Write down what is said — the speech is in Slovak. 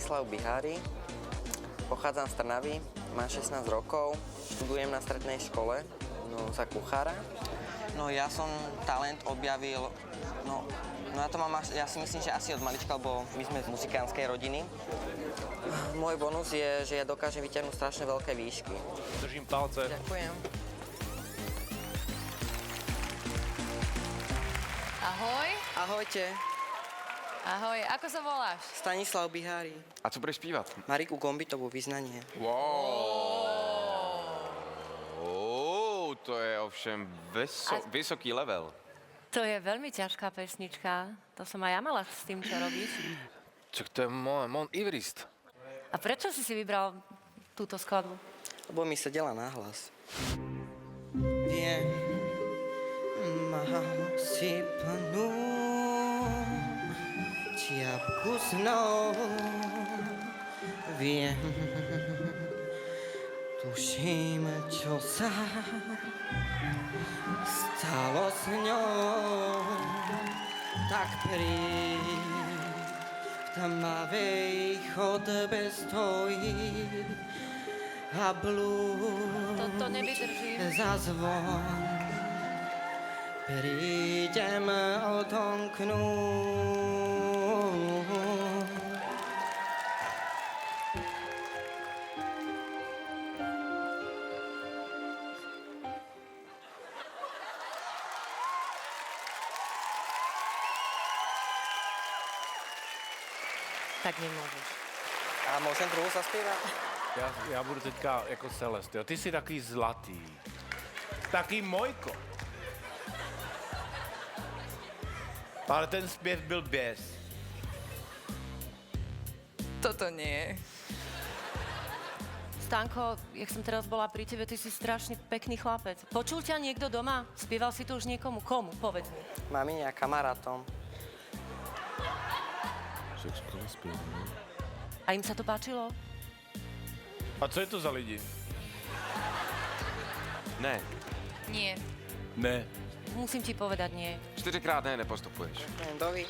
Stanislav Bihári, pochádzam z Trnavy, mám 16 rokov, študujem na strednej škole za kuchára. No ja som talent objavil, ja si myslím, že asi od malička, lebo my sme z muzikánskej rodiny. Môj bonus je, že ja dokážem vyťahnuť strašne veľké výšky. Držím palce. Ďakujem. Ahoj. Ahojte, Ahoj, ako sa voláš? Stanislav Bihári. A co budeš zpívat? Mariku Gombitovú, Vyznanie. To je ovšem vysoký level. To je veľmi ťažká pesnička. To som aj ja mala s tým, čo robiť. Čak to je Mon Everest. A prečo si vybral túto skladbu? Lebo mi sedela nahlas. Viem, mám si plnú čiapku snou. Viem, tuším, čo sa stalo s ňou. Tak príď, v tmavej chodbe stojí a blúd Toto nevydržím. zazvon. Prídem odomknúť. Tak nemôžeš. A môžem druhú zaspievať? Já budu teďka jako Celest, jo. Ty jsi takový zlatý. Taký Mojko. Ale ten zpěv byl bez. Toto nie. Stanko, jak som teraz bola pri tebe, ty si strašne pekný chlapec. Počul ťa niekto doma? Spieval si to už niekomu? Komu? Povedz mi. Mamine a kamarátom. A im sa to páčilo? A co je to za lidi? Ne, Nie. Ne. Musím ti povedať nie. 4krát ne, nepostupuješ. Dovi.